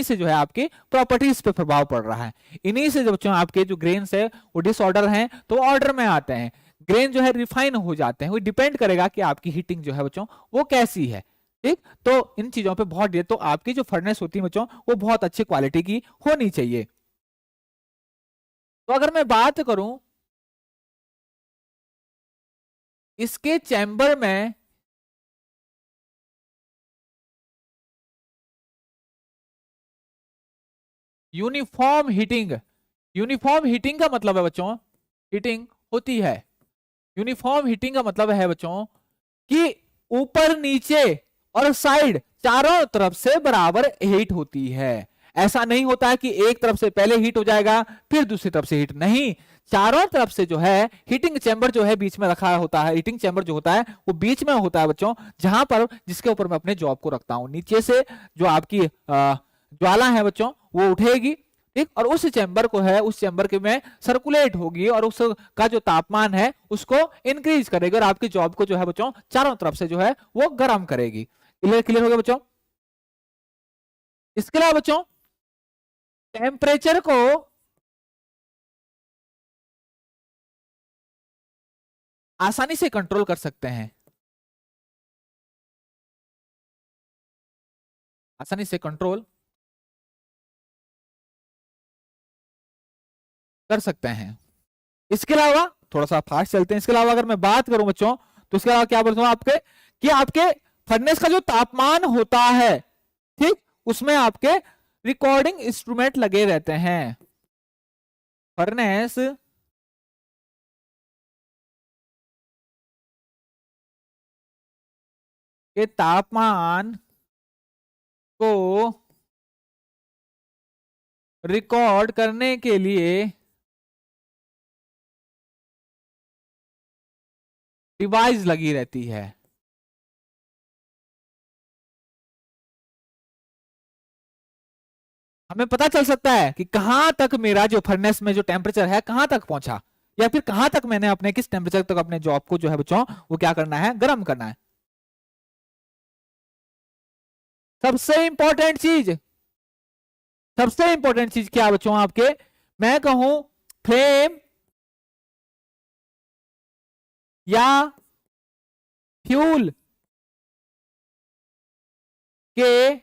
से जो है आपके प्रॉपर्टीज पे प्रभाव पड़ रहा है, इन्हीं से जो बच्चों आपके जो ग्रेन्स है वो डिसऑर्डर हैं तो ऑर्डर में आते हैं, ग्रेन जो है रिफाइन हो जाते हैं। वो डिपेंड करेगा कि आपकी हीटिंग जो है बच्चों वो कैसी है। ठीक, तो इन चीजों पे बहुत तो आपकी जो फर्नेस होती है बच्चों वो बहुत अच्छी क्वालिटी की होनी चाहिए। तो अगर मैं बात करूं इसके चैम्बर में यूनिफॉर्म हीटिंग का मतलब है बच्चों, हीटिंग होती है, यूनिफॉर्म हीटिंग का मतलब है बच्चों कि ऊपर नीचे और साइड चारों तरफ से बराबर हीट होती है। ऐसा नहीं होता है कि एक तरफ से पहले हीट हो जाएगा फिर दूसरी तरफ से हीट, नहीं, चारों तरफ से जो है हीटिंग चैम्बर जो है बीच में रखा होता है, हीटिंग चैम्बर जो होता है वो बीच में होता है बच्चों, जहां पर जिसके ऊपर मैं अपने जॉब को रखता हूं। नीचे से जो आपकी ज्वाला है बच्चों वो उठेगी, ठीक, और उस चैम्बर को है उस चैम्बर के में सर्कुलेट होगी और उसका जो तापमान है उसको इंक्रीज करेगी और आपकी जॉब को जो है बच्चों चारों तरफ से जो है वो गर्म करेगी। क्लियर क्लियर हो गया बच्चों? इसके अलावा बच्चों टेम्परेचर को आसानी से कंट्रोल कर सकते हैं, आसानी से कंट्रोल कर सकते हैं। इसके अलावा थोड़ा सा फास्ट चलते हैं, इसके अलावा अगर मैं बात करूं बच्चों तो इसके अलावा क्या बोलता हूं आपके कि आपके फर्नेस का जो तापमान होता है, ठीक, उसमें आपके रिकॉर्डिंग इंस्ट्रूमेंट लगे रहते हैं। फर्नेस के तापमान को रिकॉर्ड करने के लिए डिवाइस लगी रहती है। हमें पता चल सकता है कि कहां तक मेरा जो फर्नेस में जो टेम्परेचर है कहां तक पहुंचा, या फिर कहां तक मैंने अपने किस टेम्परेचर तक अपने जॉब को जो है बच्चों वो क्या करना है, गर्म करना है। सबसे इंपॉर्टेंट चीज सबसे इंपॉर्टेंट चीज क्या बच्चों आपके, मैं कहूं फ्लेम या फ्यूल के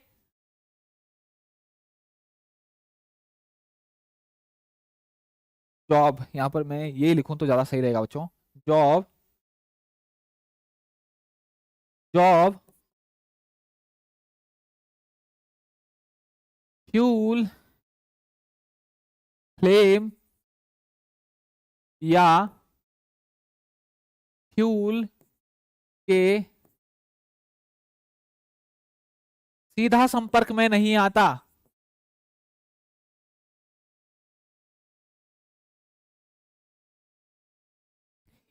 जॉब, यहां पर मैं ये लिखूं तो ज्यादा सही रहेगा बच्चों, जॉब जॉब फ्यूल फ्लेम या फ्यूल के सीधा संपर्क में नहीं आता।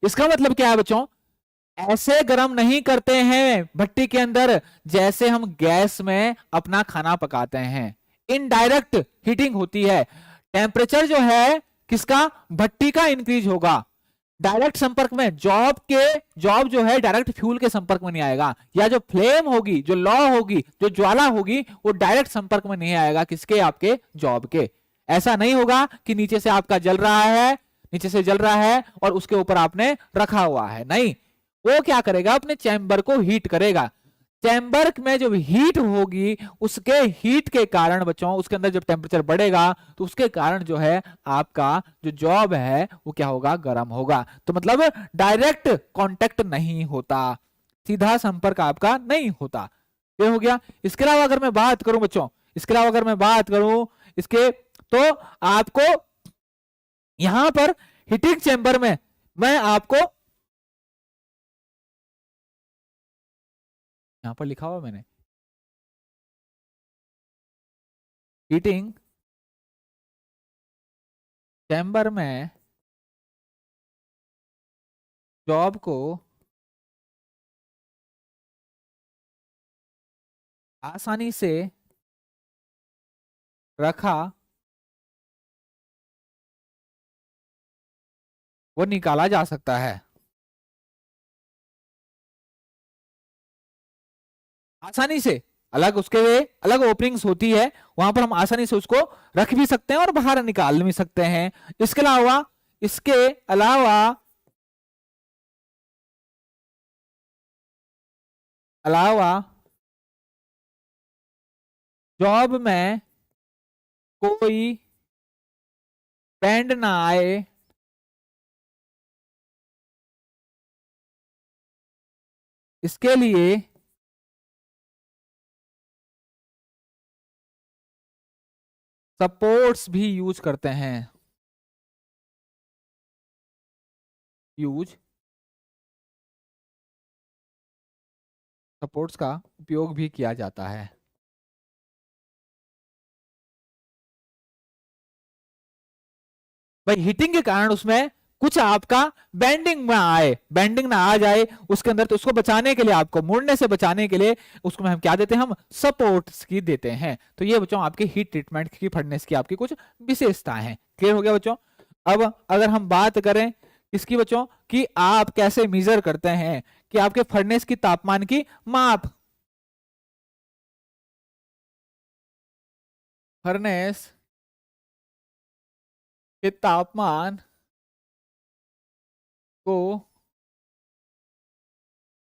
इसका मतलब क्या है बच्चों, ऐसे गर्म नहीं करते हैं भट्टी के अंदर जैसे हम गैस में अपना खाना पकाते हैं, इनडायरेक्ट हीटिंग होती है। टेम्परेचर जो है किसका, भट्टी का इंक्रीज होगा। डायरेक्ट संपर्क में जॉब जो है डायरेक्ट फ्यूल के संपर्क में नहीं आएगा, या जो फ्लेम होगी, जो लौ होगी, जो ज्वाला होगी, वो डायरेक्ट संपर्क में नहीं आएगा किसके, आपके जॉब के। ऐसा नहीं होगा कि नीचे से आपका जल रहा है, नीचे से जल रहा है और उसके ऊपर आपने रखा हुआ है, नहीं, वो क्या करेगा, अपने चैम्बर को हीट करेगा। चैम्बर में जब हीट होगी, उसके हीट के कारण बच्चों, उसके अंदर जब टेम्परेचर बढ़ेगा तो उसके कारण जो है आपका जो जॉब है वो क्या होगा, गर्म होगा। तो मतलब डायरेक्ट कांटेक्ट नहीं होता, सीधा संपर्क आपका नहीं होता। ये हो गया। इसके अलावा अगर मैं बात करूं बच्चों, इसके अलावा अगर मैं बात करूं इसके, तो आपको यहां पर हीटिंग चैम्बर में मैं आपको, यहां पर लिखा हुआ मैंने हीटिंग चैम्बर में जॉब को आसानी से रखा वो निकाला जा सकता है। आसानी से, अलग उसके अलग ओपनिंग्स होती है, वहां पर हम आसानी से उसको रख भी सकते हैं और बाहर निकाल भी सकते हैं। इसके अलावा जॉब में कोई बैंड ना आए, इसके लिए सपोर्ट्स भी यूज करते हैं, सपोर्ट्स का उपयोग भी किया जाता है। भाई हीटिंग के कारण उसमें कुछ आपका बेंडिंग ना आ जाए उसके अंदर, तो उसको बचाने के लिए, आपको मुड़ने से बचाने के लिए उसको में हम क्या देते हैं, हम सपोर्ट्स की देते हैं। तो ये बच्चों आपकी हीट ट्रीटमेंट की, फर्नेस की आपकी कुछ विशेषताएं हैं। क्लियर हो गया बच्चों। अब अगर हम बात करें इसकी बच्चों कि आप कैसे मेजर करते हैं कि आपके फर्नेस की तापमान की माप, फर्नेस के तापमान को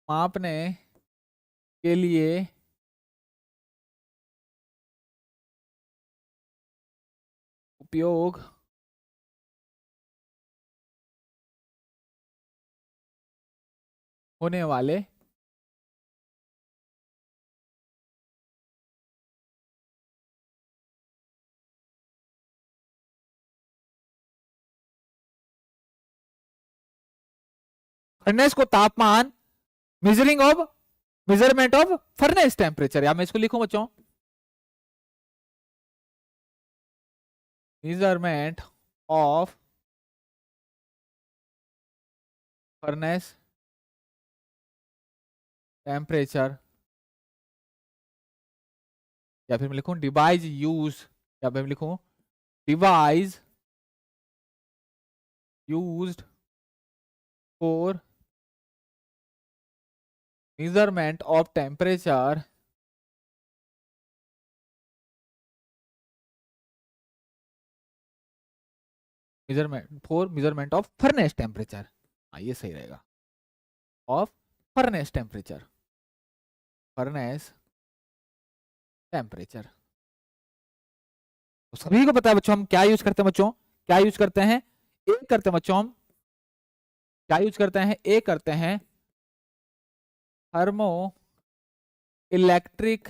मापने के लिए उपयोग होने वाले फर्नेस को तापमान, मेजरमेंट ऑफ फर्नेस टेम्परेचर, या मैं इसको लिखूं बच्चों, मेजरमेंट ऑफ फर्नेस टेम्परेचर, या फिर मैं लिखूं डिवाइस यूज, या फिर मैं लिखूं device used for measurement of temperature measurement of furnace temperature, ये सही रहेगा, of furnace temperature, furnace temperature. तो सभी को पता है बच्चों हम क्या यूज करते हैं, बच्चों क्या यूज करते हैं, एक करते हैं बच्चों, हम क्या यूज करते हैं, एक करते हैं thermo electric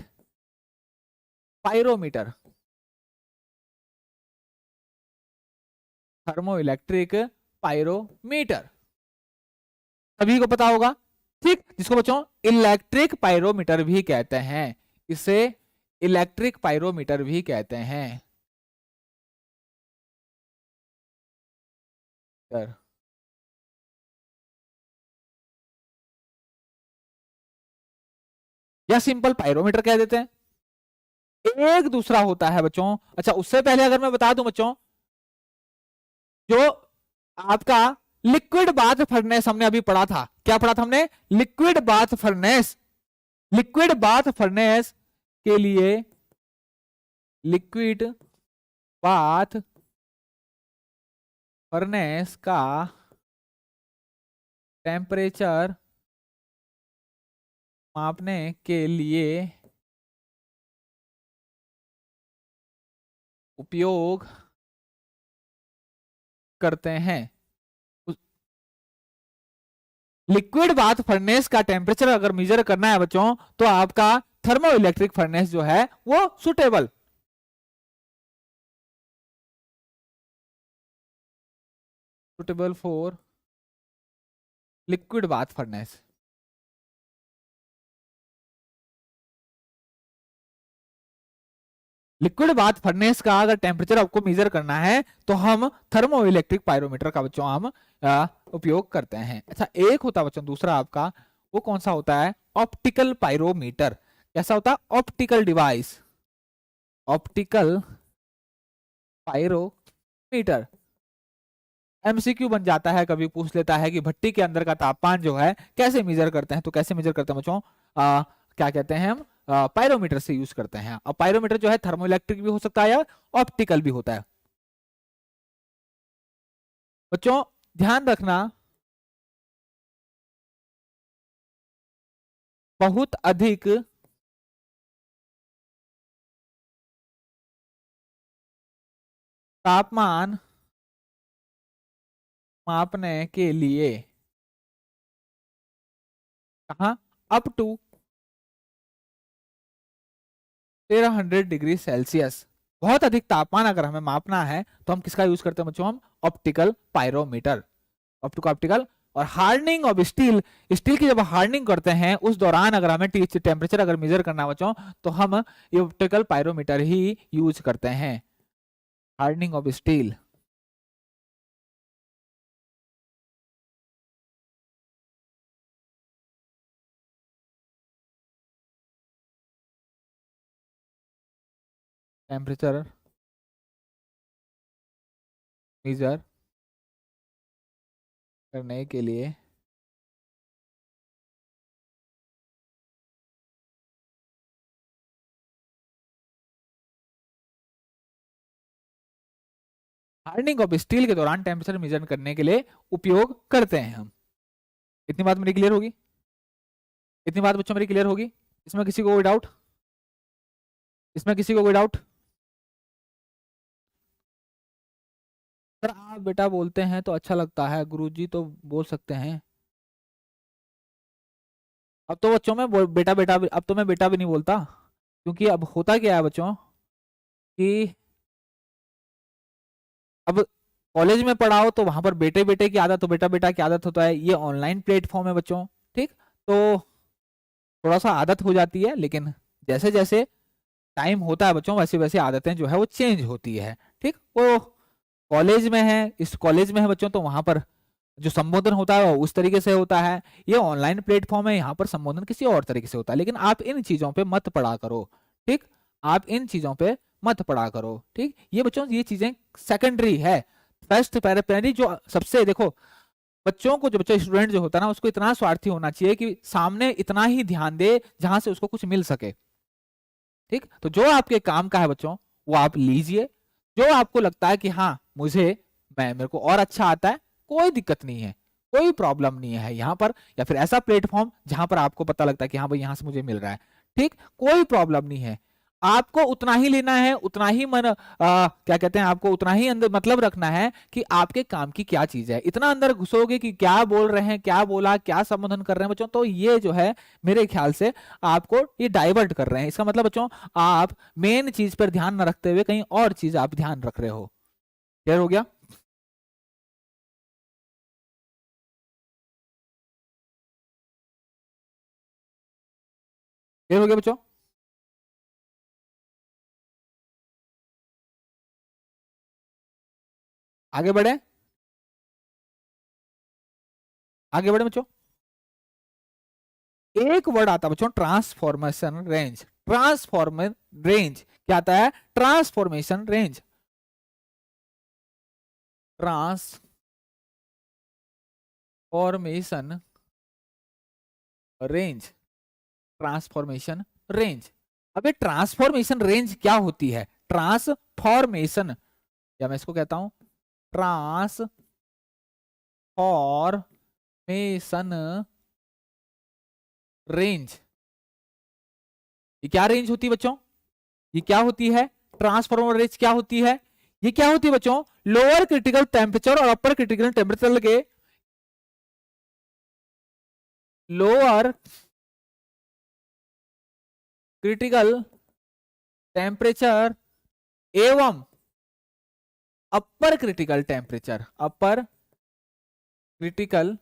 pyrometer, thermo electric pyrometer सभी को पता होगा, ठीक, जिसको बच्चों इलेक्ट्रिक पायरोमीटर भी कहते हैं, इसे इलेक्ट्रिक पायरोमीटर भी कहते हैं। या सिंपल पायरोमीटर कह देते हैं। एक दूसरा होता है बच्चों, अच्छा उससे पहले अगर मैं बता दूं बच्चों, जो आपका लिक्विड बाथ फर्नेस हमने अभी पढ़ा था, क्या पढ़ा था हमने? Liquid bath furnace. Liquid bath furnace के लिए लिक्विड बाथ फर्नेस का टेम्परेचर मापने के लिए उपयोग करते हैं। लिक्विड बाथ फर्नेस का टेम्परेचर अगर मेजर करना है बच्चों, तो आपका थर्मो इलेक्ट्रिक फर्नेस जो है वो suitable. Suitable for liquid bath furnace. Liquid bath furnace का अगर टेम्परेचर आपको मेजर करना है, तो हम थर्मो इलेक्ट्रिक पायरोमीटर का बच्चों हम उपयोग करते हैं। अच्छा, एक होता है बच्चों दूसरा आपका, वो कौन सा होता है? Optical pyrometer. कैसा होता है? Optical device, optical pyrometer. MCQ बन जाता है, कभी पूछ लेता है कि भट्टी के अंदर का तापमान जो है कैसे मेजर करते हैं, तो कैसे मेजर करते हैं बच्चों? क्या कहते हैं हम? पायरोमीटर से यूज करते हैं। अब पायरोमीटर जो है थर्मोइलेक्ट्रिक भी हो सकता है या ऑप्टिकल भी होता है। बच्चों ध्यान रखना, बहुत अधिक तापमान मापने के लिए कहा अप टू 1300 डिग्री सेल्सियस, बहुत अधिक तापमान अगर हमें मापना है तो हम किसका यूज करते हैं बच्चों? हम ऑप्टिकल पायरोमीटर, ऑप्टिकल। और हार्डनिंग ऑफ स्टील, स्टील की जब हार्डनिंग करते हैं उस दौरान अगर हमें टेम्परेचर अगर मेजर करना है बच्चों, तो हम ये ऑप्टिकल पायरोमीटर ही यूज करते हैं। Hardening of steel, temperature measure करने के लिए हार्डनिंग ऑफ स्टील के दौरान टेम्परेचर मेजर करने के लिए उपयोग करते हैं हम। इतनी बात मेरी क्लियर होगी? इतनी बात बच्चों मेरी क्लियर होगी? इसमें किसी को कोई डाउट? इसमें किसी को कोई डाउट? सर आप बेटा बोलते हैं तो अच्छा लगता है, गुरुजी तो बोल सकते हैं। अब तो बच्चों में बेटा बेटा अब तो मैं बेटा भी नहीं बोलता, क्योंकि अब होता क्या है बच्चों कि अब कॉलेज में पढ़ाओ तो वहां पर बेटे बेटे की आदत, तो बेटा बेटा की आदत होता है। ये ऑनलाइन प्लेटफॉर्म है बच्चों, ठीक? तो थोड़ा सा आदत हो जाती है, लेकिन जैसे जैसे टाइम होता है बच्चों, वैसे वैसे आदतें जो है वो चेंज होती है, ठीक? वो कॉलेज में है, इस कॉलेज में है बच्चों, तो वहां पर जो संबोधन होता है वो उस तरीके से होता है। ये ऑनलाइन प्लेटफॉर्म है, यहाँ पर संबोधन किसी और तरीके से होता है। लेकिन आप इन चीजों पे मत पढ़ा करो, ठीक? आप इन चीजों पे मत पढ़ा करो, ठीक? ये बच्चों ये चीजें सेकेंडरी है। फर्स्ट प्राइमरी जो सबसे देखो, बच्चों को जो बच्चा स्टूडेंट जो होता है ना, उसको इतना स्वार्थी होना चाहिए कि सामने इतना ही ध्यान दे जहां से उसको कुछ मिल सके, ठीक? तो जो आपके काम का है बच्चों, वो आप लीजिए। जो आपको लगता है कि हाँ मुझे मैं मेरे को और अच्छा आता है, कोई दिक्कत नहीं है, कोई प्रॉब्लम नहीं है यहाँ पर। या फिर ऐसा प्लेटफॉर्म जहां पर आपको पता लगता है कि हाँ भाई यहाँ से मुझे मिल रहा है, ठीक? कोई प्रॉब्लम नहीं है। आपको उतना ही लेना है, उतना ही क्या कहते हैं, आपको उतना ही अंदर मतलब रखना है कि आपके काम की क्या चीज है। इतना अंदर घुसोगे कि क्या बोल रहे हैं, क्या बोला, क्या संबोधन कर रहे हैं बच्चों, तो ये जो है मेरे ख्याल से आपको ये डाइवर्ट कर रहे हैं। इसका मतलब बच्चों आप मेन चीज पर ध्यान न रखते हुए कहीं और चीज आप ध्यान रख रहे हो। क्लियर हो गया? क्लियर हो गया बच्चों? आगे बढ़े, आगे बढ़े बच्चों। एक वर्ड आता है बच्चों, ट्रांसफॉर्मेशन रेंज। ट्रांसफॉर्मर रेंज क्या आता है? Transformation range. Transformation range. Transformation range. अब ये ट्रांसफॉर्मेशन रेंज क्या होती है? ट्रांसफॉर्मेशन, या मैं इसको कहता हूं ट्रांसफॉर्मेशन रेंज। ये क्या रेंज होती है बच्चों? ये क्या होती है? ट्रांसफॉर्मर रेंज क्या होती है? ये क्या होती है बच्चों? लोअर क्रिटिकल टेम्परेचर और अपर क्रिटिकल टेम्परेचर के लोअर क्रिटिकल टेम्परेचर एवं अपर क्रिटिकल टेम्परेचर। अपर क्रिटिकल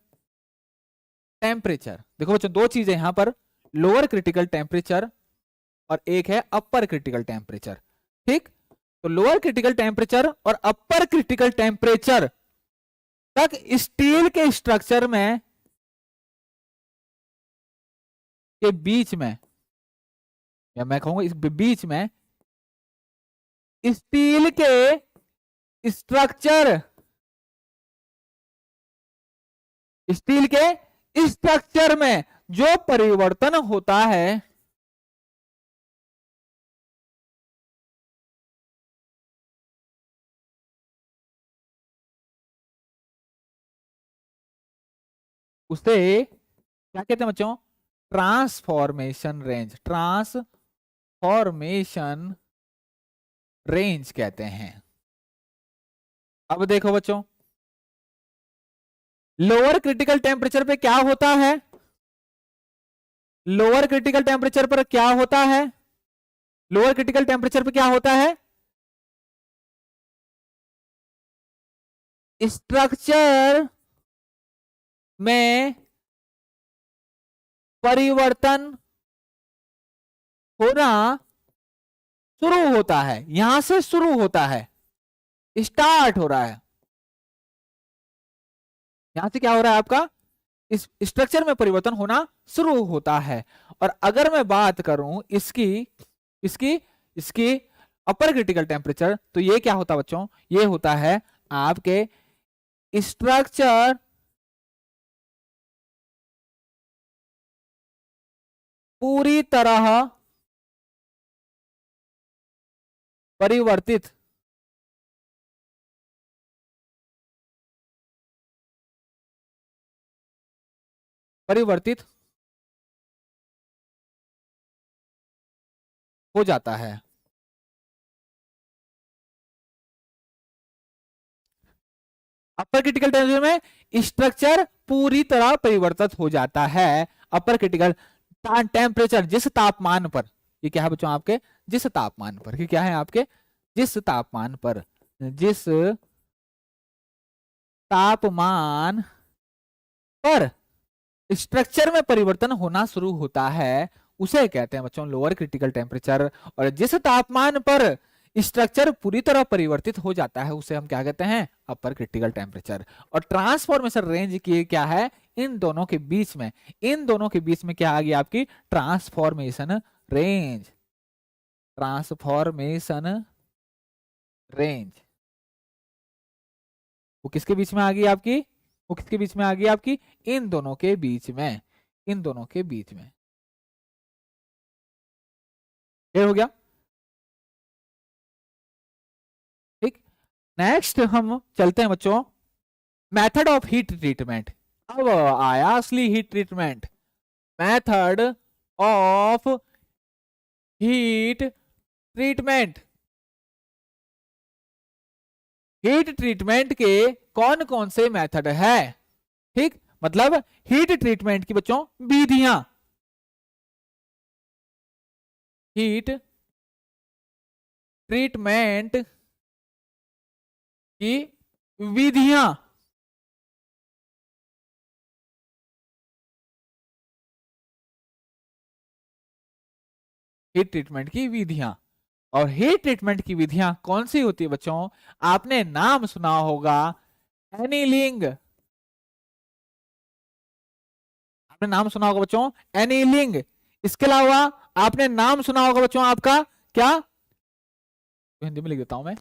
टेम्परेचर, देखो बच्चों दो चीजें यहां पर, लोअर क्रिटिकल टेम्परेचर और एक है अपर क्रिटिकल टेम्परेचर। ठीक, तो लोअर क्रिटिकल टेम्परेचर और अपर क्रिटिकल टेम्परेचर तक स्टील के स्ट्रक्चर में के बीच में, या मैं कहूंगा इस बीच में स्टील के स्ट्रक्चर, स्टील के स्ट्रक्चर में जो परिवर्तन होता है उसे क्या कहते हैं बच्चों? Transformation range. ट्रांसफॉर्मेशन रेंज कहते हैं। अब देखो बच्चों, लोअर क्रिटिकल टेम्परेचर पे क्या होता है? लोअर क्रिटिकल टेम्परेचर पर क्या होता है? लोअर क्रिटिकल टेम्परेचर पे क्या होता है? स्ट्रक्चर में परिवर्तन होना शुरू होता है। यहां से शुरू होता है, स्टार्ट हो रहा है। यहां से क्या हो रहा है आपका? इस स्ट्रक्चर में परिवर्तन होना शुरू होता है। और अगर मैं बात करूं इसकी इसकी इसकी अपर क्रिटिकल टेम्परेचर, तो ये क्या होता है बच्चों? ये होता है आपके स्ट्रक्चर पूरी तरह परिवर्तित परिवर्तित हो जाता है। अपर क्रिटिकल टेम्परेचर में स्ट्रक्चर पूरी तरह परिवर्तित हो जाता है। अपर क्रिटिकल टेम्परेचर, जिस तापमान पर, ये क्या है बच्चों आपके? जिस तापमान पर, ये क्या है आपके? जिस तापमान पर, जिस तापमान पर स्ट्रक्चर में परिवर्तन होना शुरू होता है उसे कहते हैं बच्चों लोअर क्रिटिकल टेम्परेचर। और जिस तापमान पर स्ट्रक्चर पूरी तरह परिवर्तित हो जाता है उसे हम क्या कहते हैं? अपर क्रिटिकल टेम्परेचर। और ट्रांसफॉर्मेशन रेंज की क्या है? इन दोनों के बीच में, इन दोनों के बीच में क्या आ गई आपकी? Transformation range. ट्रांसफॉर्मेशन रेंज वो किसके बीच में आ गई आपकी? वो किसके बीच में आ गई आपकी? इन दोनों के बीच में, इन दोनों के बीच में। क्लियर हो गया? ठीक, नेक्स्ट हम चलते हैं बच्चों मेथड ऑफ हीट ट्रीटमेंट। अब आया असली heat treatment. Method of heat treatment. Heat treatment के कौन कौन से मेथड है? ठीक, मतलब हीट ट्रीटमेंट की बच्चों विधियां। हीट ट्रीटमेंट की विधियां। हीट ट्रीटमेंट की विधियां। और हीट ट्रीटमेंट की विधियां कौन सी होती है बच्चों? आपने नाम सुना होगा एनीलिंग। आपने नाम सुना होगा बच्चों एनीलिंग। इसके अलावा आपने नाम सुना होगा बच्चों आपका क्या? तो हिंदी में लिख देता हूं मैं,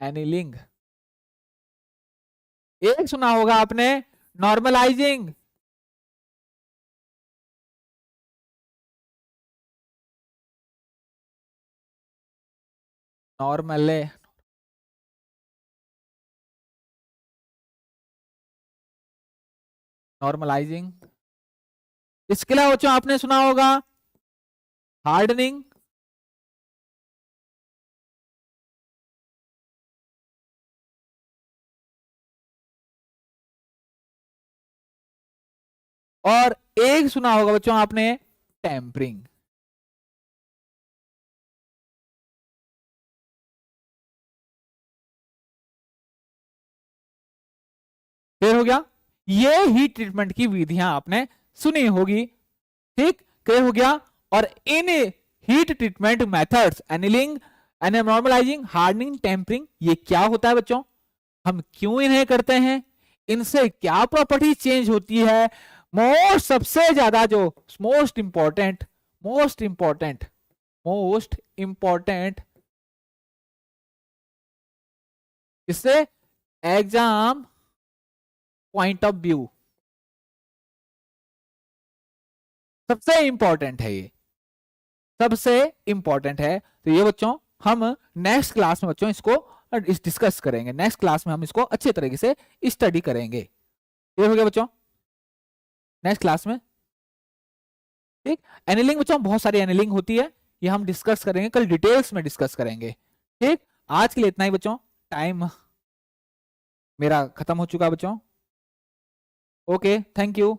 एनीलिंग। एक सुना होगा आपने नॉर्मलाइजिंग, नॉर्मल नॉर्मलाइजिंग। इसके अलावा बच्चों आपने सुना होगा हार्डनिंग, और एक सुना होगा बच्चों आपने टेम्परिंग। क्लियर हो गया? ये हीट ट्रीटमेंट की विधियां आपने सुनी होगी, ठीक, क्लियर हो गया? और इन heat treatment methods annealing, normalising, hardening, tempering, ये क्या होता है बच्चों, हम क्यों इन्हें करते हैं, इनसे क्या प्रॉपर्टी चेंज होती है, मोस्ट सबसे ज्यादा जो most important most important most important इससे एग्जाम पॉइंट ऑफ व्यू सबसे इंपॉर्टेंट है, ये सबसे इंपॉर्टेंट है। तो ये बच्चों हम नेक्स्ट क्लास में बच्चों इसको डिस्कस करेंगे, नेक्स्ट क्लास में हम इसको अच्छे तरीके से स्टडी करेंगे। ये हो गया बच्चों नेक्स्ट क्लास में, ठीक। एनिलिंग बच्चों बहुत सारी एनिलिंग होती है, ये हम डिस्कस करेंगे, कल डिटेल्स में डिस्कस करेंगे, ठीक। आज के लिए इतना ही बच्चों, टाइम मेरा खत्म हो चुका बच्चों। Okay, thank you.